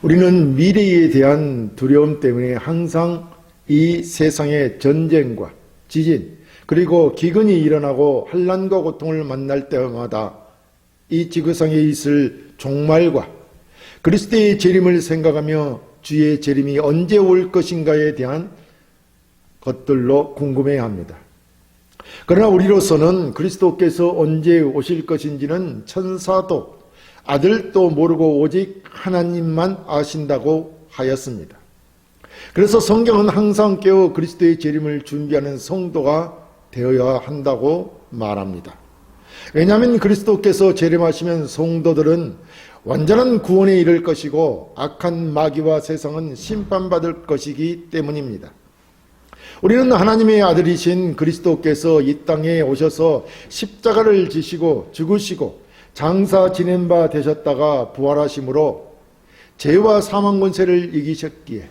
우리는 미래에 대한 두려움 때문에 항상 이 세상의 전쟁과 지진, 그리고 기근이 일어나고 환난과 고통을 만날 때마다 이 지구상에 있을 종말과 그리스도의 재림을 생각하며 주의 재림이 언제 올 것인가에 대한 것들로 궁금해합니다. 그러나 우리로서는 그리스도께서 언제 오실 것인지는 천사도 아들도 모르고 오직 하나님만 아신다고 하였습니다. 그래서 성경은 항상 깨어 그리스도의 재림을 준비하는 성도가 되어야 한다고 말합니다. 왜냐하면 그리스도께서 재림하시면 성도들은 완전한 구원에 이를 것이고 악한 마귀와 세상은 심판받을 것이기 때문입니다. 우리는 하나님의 아들이신 그리스도께서 이 땅에 오셔서 십자가를 지시고 죽으시고 장사 지낸 바 되셨다가 부활하심으로 죄와 사망 권세를 이기셨기에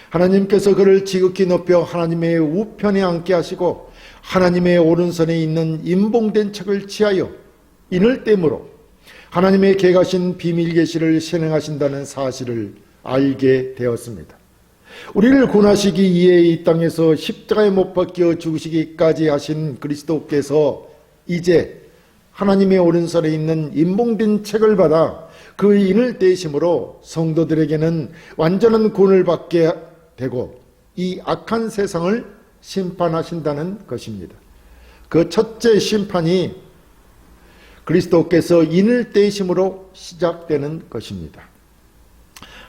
하나님께서 그를 지극히 높여 하나님의 우편에 앉게 하시고 하나님의 오른손에 있는 인봉된 책을 취하여 인을 땜으로 하나님의 계가신 비밀 계시를 실행하신다는 사실을 알게 되었습니다. 우리를 구원하시기 위해 이 땅에서 십자가에 못 박혀 죽으시기까지 하신 그리스도께서 이제 하나님의 오른손에 있는 인봉된 책을 받아 그 인을 떼심으로 성도들에게는 완전한 구원을 받게 되고 이 악한 세상을 심판하신다는 것입니다. 그 첫째 심판이 그리스도께서 인을 떼심으로 시작되는 것입니다.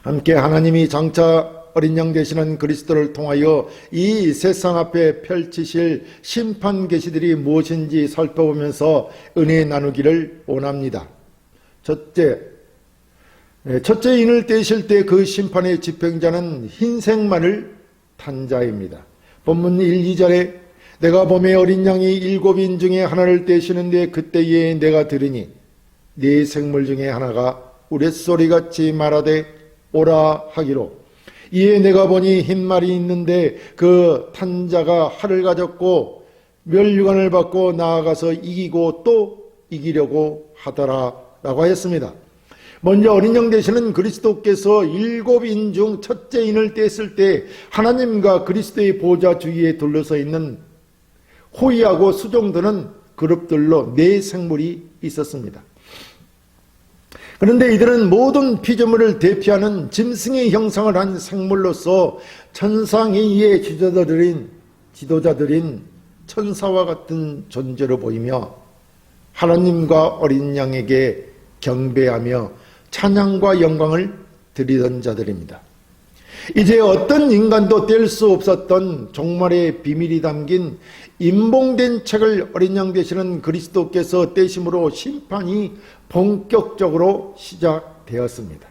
함께 하나님이 장차 어린 양 되시는 그리스도를 통하여 이 세상 앞에 펼치실 심판 계시들이 무엇인지 살펴보면서 은혜 나누기를 원합니다. 첫째 인을 떼실 때 그 심판의 집행자는 흰색만을 탄 자입니다. 본문 1, 2절에 내가 봄에 어린 양이 7인 중에 하나를 떼시는데 그때에 내가 들으니 네 생물 중에 하나가 우레소리같이 말하되 오라 하기로 이에 내가 보니 흰 말이 있는데 그 탄 자가 활을 가졌고 멸류관을 받고 나아가서 이기고 또 이기려고 하더라 라고 하였습니다. 먼저 어린 양 되시는 그리스도께서 7인 중 첫째 인을 뗐을 때 하나님과 그리스도의 보좌 주위에 둘러서 있는 호위하고 수종드는 그룹들로 네 생물이 있었습니다. 그런데 이들은 모든 피조물을 대표하는 짐승의 형상을 한 생물로서 천상에 의해 지도자들인 천사와 같은 존재로 보이며 하나님과 어린 양에게 경배하며 찬양과 영광을 드리던 자들입니다. 이제 어떤 인간도 뗄 수 없었던 종말의 비밀이 담긴 인봉된 책을 어린 양 되시는 그리스도께서 떼심으로 심판이 본격적으로 시작되었습니다.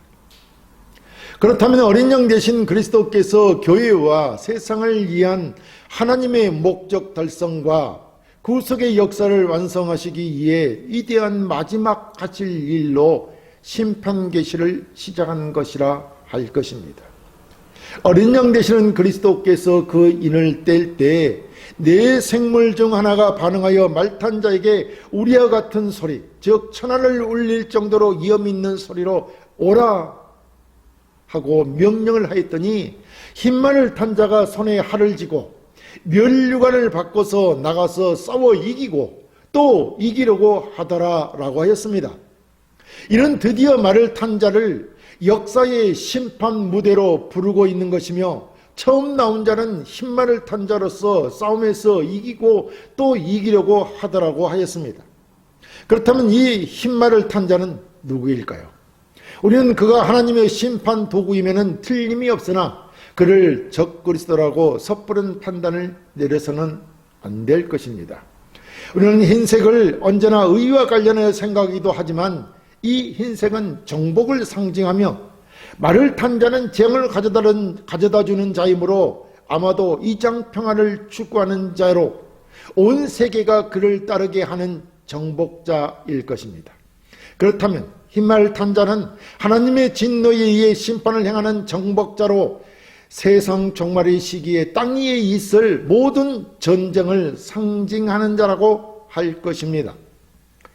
그렇다면 어린 양 되신 그리스도께서 교회와 세상을 위한 하나님의 목적 달성과 구속의 역사를 완성하시기 위해 위대한 마지막 하실 일로 심판 계시를 시작한 것이라 할 것입니다. 어린 양 되시는 그리스도께서 그 인을 뗄 때 네 생물 중 하나가 반응하여 말탄 자에게 우리와 같은 소리, 즉 천하를 울릴 정도로 위험 있는 소리로 오라 하고 명령을 하였더니 흰말을 탄 자가 손에 활을 쥐고 멸류관을 바꿔서 나가서 싸워 이기고 또 이기려고 하더라 라고 하였습니다. 이는 드디어 말을 탄 자를 역사의 심판 무대로 부르고 있는 것이며 처음 나온 자는 흰말을 탄 자로서 싸움에서 이기고 또 이기려고 하더라고 하였습니다. 그렇다면 이 흰말을 탄 자는 누구일까요? 우리는 그가 하나님의 심판 도구이면 틀림이 없으나 그를 적그리스도라고 섣부른 판단을 내려서는 안 될 것입니다. 우리는 흰색을 언제나 의와 관련하여 생각하기도 하지만 이 흰색은 정복을 상징하며 말을 탄 자는 재앙을 가져다 주는 자이므로 아마도 이장 평화를 추구하는 자로 온 세계가 그를 따르게 하는 정복자일 것입니다. 그렇다면 흰말 탄 자는 하나님의 진노에 의해 심판을 행하는 정복자로 세상 종말의 시기에 땅 위에 있을 모든 전쟁을 상징하는 자라고 할 것입니다.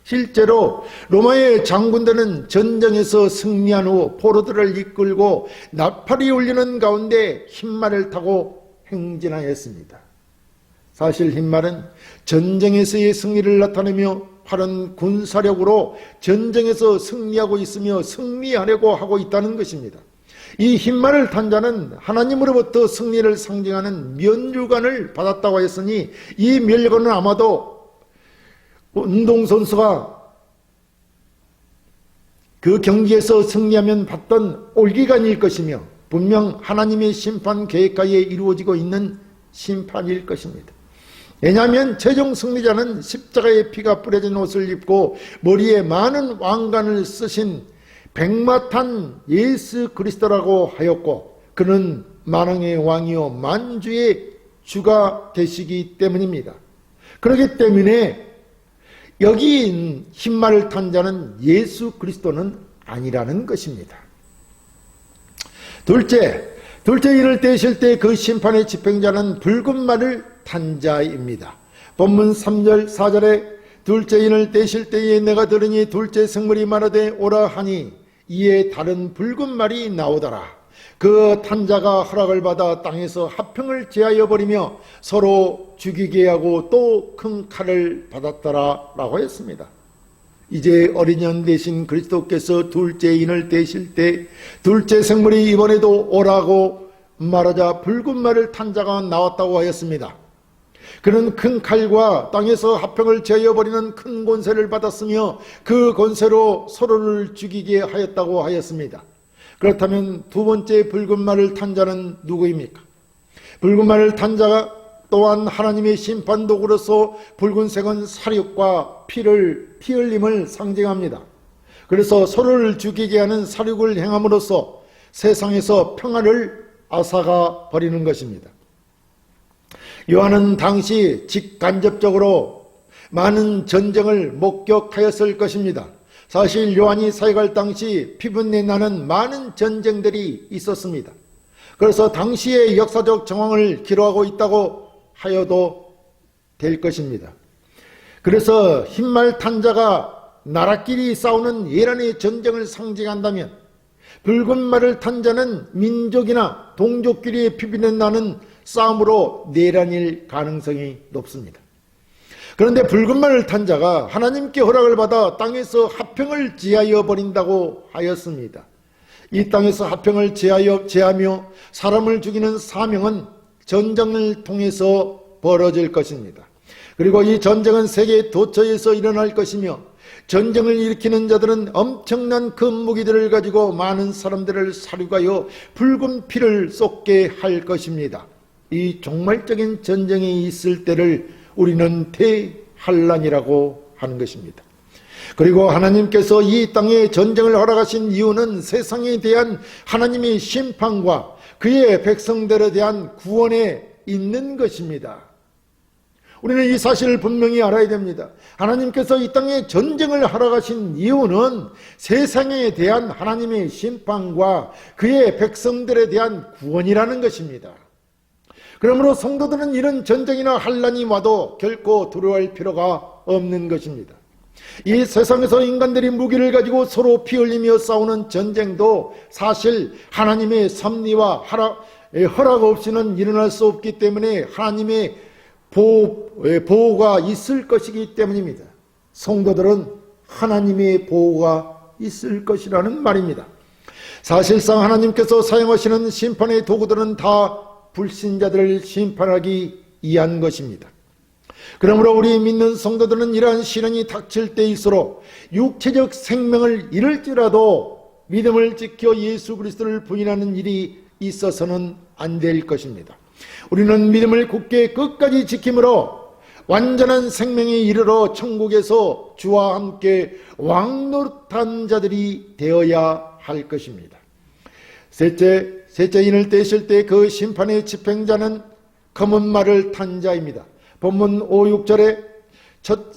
실제로 로마의 장군들은 전쟁에서 승리한 후 포로들을 이끌고 나팔이 울리는 가운데 흰말을 타고 행진하였습니다. 사실 흰말은 전쟁에서의 승리를 나타내며 팔은 군사력으로 전쟁에서 승리하고 있으며 승리하려고 하고 있다는 것입니다. 이 흰말을 탄 자는 하나님으로부터 승리를 상징하는 면류관을 받았다고 했으니 이 면류관은 아마도 운동선수가 그 경기에서 승리하면 받던 올기관일 것이며 분명 하나님의 심판 계획하에 이루어지고 있는 심판일 것입니다. 왜냐하면 최종 승리자는 십자가의 피가 뿌려진 옷을 입고 머리에 많은 왕관을 쓰신 백마탄 예수 그리스도라고 하였고 그는 만왕의 왕이요 만주의 주가 되시기 때문입니다. 그렇기 때문에 여기 흰말을 탄 자는 예수 그리스도는 아니라는 것입니다. 둘째 인을 떼실 때 그 심판의 집행자는 붉은 말을 탄 자입니다. 본문 3절 4절에 둘째 인을 떼실 때에 내가 들으니 둘째 생물이 말하되 오라 하니 이에 다른 붉은 말이 나오더라. 그 탄자가 허락을 받아 땅에서 화평을 제하여 버리며 서로 죽이게 하고 또 큰 칼을 받았더라 라고 했습니다. 이제 어린 양 되신 그리스도께서 둘째 인을 떼실 때 둘째 생물이 이번에도 오라고 말하자 붉은 말을 탄 자가 나왔다고 하였습니다. 그는 큰 칼과 땅에서 화평을 제하여 버리는 큰 권세를 받았으며 그 권세로 서로를 죽이게 하였다고 하였습니다. 그렇다면 두 번째 붉은 말을 탄 자는 누구입니까? 붉은 말을 탄 자가 또한 하나님의 심판도구로서 붉은색은 사륙과 피 흘림을 상징합니다. 그래서 서로를 죽이게 하는 사륙을 행함으로써 세상에서 평화를 앗아가 버리는 것입니다. 요한은 당시 직간접적으로 많은 전쟁을 목격하였을 것입니다. 사실 요한이 사역할 당시 피분내 나는 많은 전쟁들이 있었습니다. 그래서 당시의 역사적 정황을 기록하고 있다고 하여도 될 것입니다. 그래서 흰말 탄 자가 나라끼리 싸우는 예란의 전쟁을 상징한다면 붉은 말을 탄 자는 민족이나 동족끼리 피비는 나는 싸움으로 내란일 가능성이 높습니다. 그런데 붉은 말을 탄 자가 하나님께 허락을 받아 땅에서 화평을 제하여 버린다고 하였습니다. 이 땅에서 화평을 제하며 사람을 죽이는 사명은 전쟁을 통해서 벌어질 것입니다. 그리고 이 전쟁은 세계 도처에서 일어날 것이며 전쟁을 일으키는 자들은 엄청난 큰 무기들을 가지고 많은 사람들을 사륙하여 붉은 피를 쏟게 할 것입니다. 이 종말적인 전쟁이 있을 때를 우리는 대환란이라고 하는 것입니다. 그리고 하나님께서 이 땅에 전쟁을 허락하신 이유는 세상에 대한 하나님의 심판과 그의 백성들에 대한 구원에 있는 것입니다. 우리는 이 사실을 분명히 알아야 됩니다. 하나님께서 이 땅에 전쟁을 허락하신 이유는 세상에 대한 하나님의 심판과 그의 백성들에 대한 구원이라는 것입니다. 그러므로 성도들은 이런 전쟁이나 환란이 와도 결코 두려워할 필요가 없는 것입니다. 이 세상에서 인간들이 무기를 가지고 서로 피 흘리며 싸우는 전쟁도 사실 하나님의 섭리와 허락 없이는 일어날 수 없기 때문에 하나님의 보호가 있을 것이기 때문입니다. 성도들은 하나님의 보호가 있을 것이라는 말입니다. 사실상 하나님께서 사용하시는 심판의 도구들은 다 불신자들을 심판하기 위한 것입니다. 그러므로 우리 믿는 성도들은 이러한 시련이 닥칠 때일수록 육체적 생명을 잃을지라도 믿음을 지켜 예수 그리스도를 부인하는 일이 있어서는 안 될 것입니다. 우리는 믿음을 굳게 끝까지 지킴으로 완전한 생명에 이르러 천국에서 주와 함께 왕노릇한 자들이 되어야 할 것입니다. 셋째 인을 떼실 때 그 심판의 집행자는 검은 말을 탄 자입니다. 본문 5, 6절에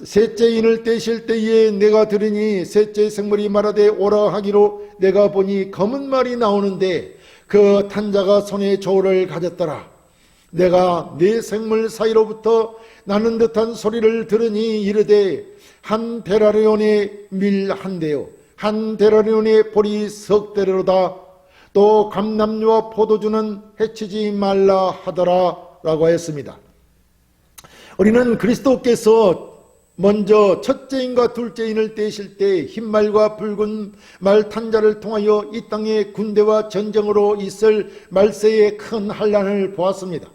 셋째 인을 떼실 때에 내가 들으니 셋째 생물이 말하되 오라 하기로 내가 보니 검은 말이 나오는데 그 탄 자가 손에 저울을 가졌더라. 내가 네 생물 사이로부터 나는 듯한 소리를 들으니 이르되 한 데나리온의 밀 한 대요 한 데나리온의 보리 석 대로다. 또 감람류와 포도주는 해치지 말라 하더라 라고 했습니다. 우리는 그리스도께서 먼저 첫째인과 둘째인을 떼실 때 흰말과 붉은 말 탄자를 통하여 이 땅의 군대와 전쟁으로 있을 말세의 큰 환란을 보았습니다.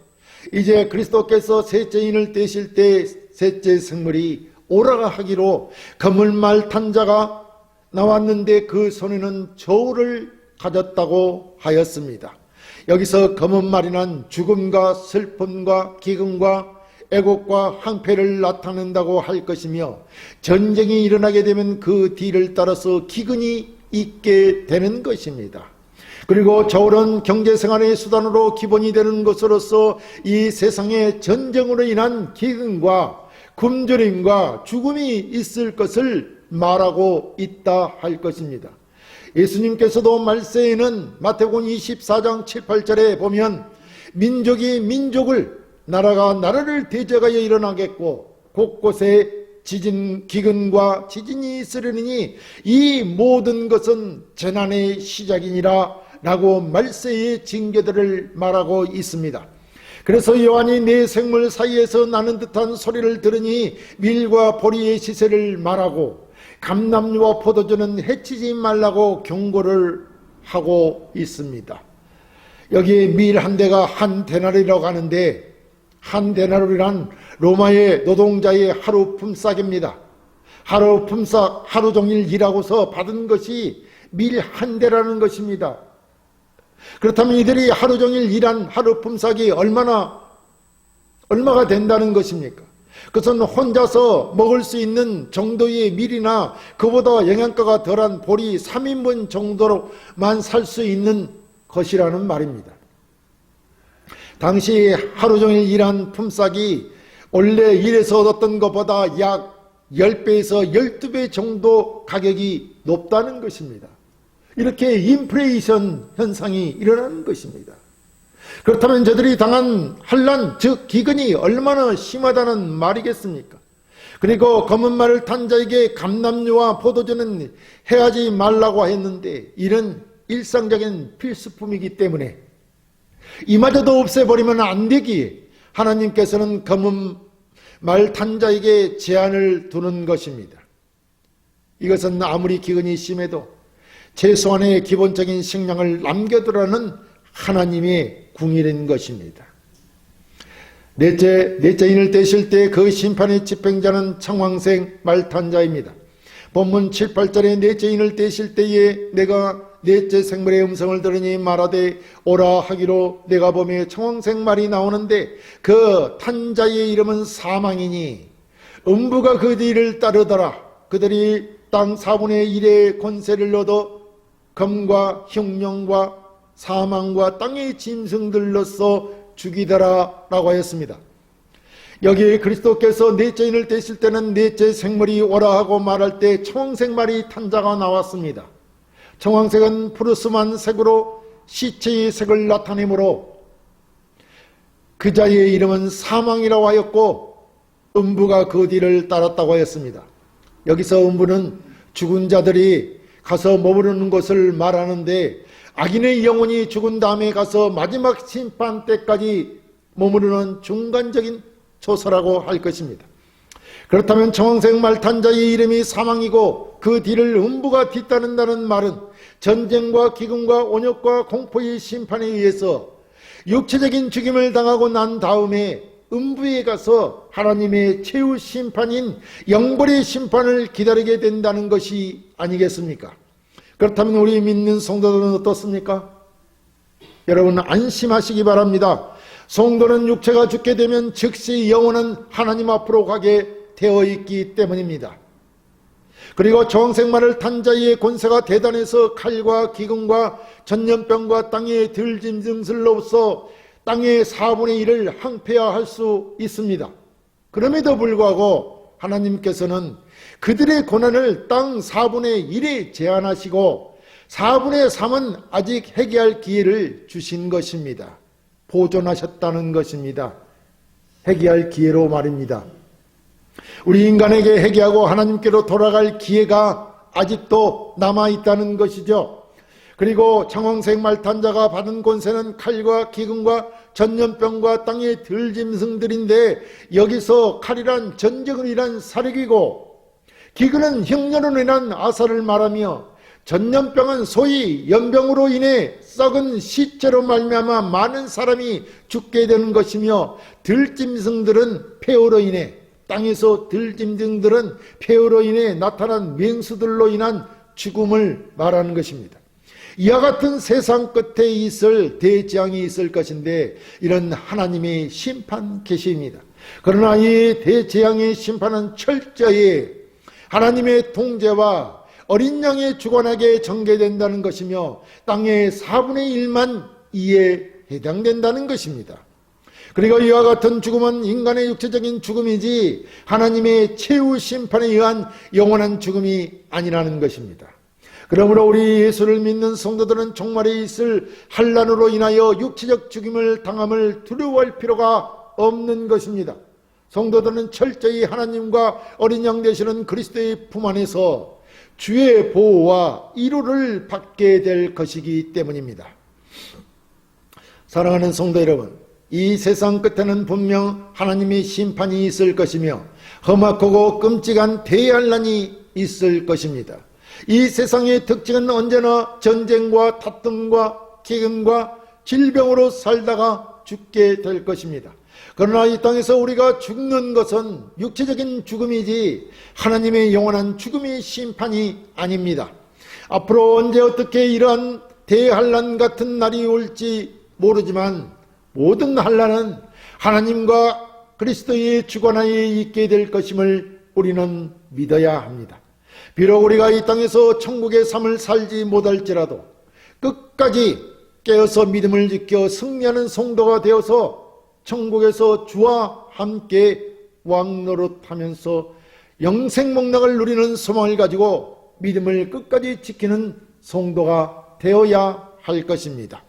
이제 그리스도께서 셋째인을 떼실 때 셋째 생물이 오라가 하기로 검은 말 탄자가 나왔는데 그 손에는 저울을 가졌다고 하였습니다. 여기서 검은 말이란 죽음과 슬픔과 기근과 애곡과 항폐를 나타낸다고 할 것이며, 전쟁이 일어나게 되면 그 뒤를 따라서 기근이 있게 되는 것입니다. 그리고 저울은 경제생활의 수단으로 기본이 되는 것으로서 이 세상의 전쟁으로 인한 기근과 굶주림과 죽음이 있을 것을 말하고 있다 할 것입니다. 예수님께서도 말세에는 마태복음 24장 7, 8절에 보면 민족이 민족을, 나라가 나라를 대적하여 일어나겠고 곳곳에 기근과 지진이 있으려니 이 모든 것은 재난의 시작이니라 라고 말세의 징계들을 말하고 있습니다. 그래서 요한이 내 생물 사이에서 나는 듯한 소리를 들으니 밀과 보리의 시세를 말하고 감람류와 포도주는 해치지 말라고 경고를 하고 있습니다. 여기 밀 한 대가 한 데나리라고 하는데, 한 데나리란 로마의 노동자의 하루 품삯입니다. 하루 품삯, 하루 종일 일하고서 받은 것이 밀 한 대라는 것입니다. 그렇다면 이들이 하루 종일 일한 하루 품삯이 얼마가 된다는 것입니까? 그것은 혼자서 먹을 수 있는 정도의 밀이나 그보다 영양가가 덜한 보리 3인분 정도로만 살 수 있는 것이라는 말입니다. 당시 하루 종일 일한 품삯이 원래 일해서 얻었던 것보다 약 10배에서 12배 정도 가격이 높다는 것입니다. 이렇게 인플레이션 현상이 일어나는 것입니다. 그렇다면 저들이 당한 환난, 즉 기근이 얼마나 심하다는 말이겠습니까? 그리고 검은 말을 탄 자에게 감람류와 포도주는 해하지 말라고 했는데, 이는 일상적인 필수품이기 때문에 이마저도 없애버리면 안 되기에 하나님께서는 검은 말 탄 자에게 제한을 두는 것입니다. 이것은 아무리 기근이 심해도 최소한의 기본적인 식량을 남겨두라는 하나님의 궁일인 것입니다. 넷째인을 떼실 때 그 심판의 집행자는 청황생 말탄자입니다. 본문 7, 8절에 넷째인을 떼실 때에 내가 넷째 생물의 음성을 들으니 말하되 오라 하기로 내가 보매 청황생 말이 나오는데, 그 탄자의 이름은 사망이니 음부가 그 뒤를 따르더라. 그들이 땅 4분의 1의 권세를 얻어 검과 흉령과 사망과 땅의 짐승들로서 죽이더라 라고 하였습니다. 여기 그리스도께서 넷째인을 떼실 때는 넷째 생물이 오라 하고 말할 때 청황색 말이 탄자가 나왔습니다. 청황색은 푸르스만 색으로 시체의 색을 나타내므로 그 자의 이름은 사망이라고 하였고, 음부가 그 뒤를 따랐다고 하였습니다. 여기서 음부는 죽은 자들이 가서 머무르는 것을 말하는데, 악인의 영혼이 죽은 다음에 가서 마지막 심판 때까지 머무르는 중간적인 초소라고 할 것입니다. 그렇다면 청황색 말 탄 자의 이름이 사망이고 그 뒤를 음부가 뒤따른다는 말은 전쟁과 기근과 온역과 공포의 심판에 의해서 육체적인 죽임을 당하고 난 다음에 음부에 가서 하나님의 최후 심판인 영벌의 심판을 기다리게 된다는 것이 아니겠습니까? 그렇다면 우리 믿는 성도들은 어떻습니까? 여러분 안심하시기 바랍니다. 성도는 육체가 죽게 되면 즉시 영혼은 하나님 앞으로 가게 되어 있기 때문입니다. 그리고 청황색말을 탄 자의 권세가 대단해서 칼과 기근과 전염병과 땅의 들짐승들로서 땅의 4분의 1을 항폐화할 수 있습니다. 그럼에도 불구하고 하나님께서는 그들의 고난을 땅 4분의 1에 제한하시고 4분의 3은 아직 회개할 기회를 주신 것입니다. 보존하셨다는 것입니다. 회개할 기회로 말입니다. 우리 인간에게 회개하고 하나님께로 돌아갈 기회가 아직도 남아있다는 것이죠. 그리고 창왕생 말탄자가 받은 권세는 칼과 기근과 전염병과 땅의 들짐승들인데, 여기서 칼이란 전쟁을 인한 사륙이고, 기근은 흉년으로 인한 아사를 말하며, 전염병은 소위 연병으로 인해 썩은 시체로 말미암아 많은 사람이 죽게 되는 것이며, 들짐승들은 폐허로 인해, 땅에서 들짐승들은 폐허로 인해 나타난 맹수들로 인한 죽음을 말하는 것입니다. 이와 같은 세상 끝에 있을 대재앙이 있을 것인데, 이런 하나님의 심판 계시입니다. 그러나 이 대재앙의 심판은 철저히 하나님의 통제와 어린 양의 주관하게 전개된다는 것이며, 땅의 4분의 1만 이에 해당된다는 것입니다. 그리고 이와 같은 죽음은 인간의 육체적인 죽음이지 하나님의 최후 심판에 의한 영원한 죽음이 아니라는 것입니다. 그러므로 우리 예수를 믿는 성도들은 종말에 있을 환난으로 인하여 육체적 죽임을 당함을 두려워할 필요가 없는 것입니다. 성도들은 철저히 하나님과 어린 양 되시는 그리스도의 품 안에서 주의 보호와 위로를 받게 될 것이기 때문입니다. 사랑하는 성도 여러분, 이 세상 끝에는 분명 하나님의 심판이 있을 것이며 험악하고 끔찍한 대환난이 있을 것입니다. 이 세상의 특징은 언제나 전쟁과 다툼과 기근과 질병으로 살다가 죽게 될 것입니다. 그러나 이 땅에서 우리가 죽는 것은 육체적인 죽음이지 하나님의 영원한 죽음의 심판이 아닙니다. 앞으로 언제 어떻게 이러한 대환난 같은 날이 올지 모르지만, 모든 환난은 하나님과 그리스도의 주관하에 있게 될 것임을 우리는 믿어야 합니다. 비록 우리가 이 땅에서 천국의 삶을 살지 못할지라도 끝까지 깨어서 믿음을 지켜 승리하는 성도가 되어서 천국에서 주와 함께 왕노릇하면서 영생목락을 누리는 소망을 가지고 믿음을 끝까지 지키는 성도가 되어야 할 것입니다.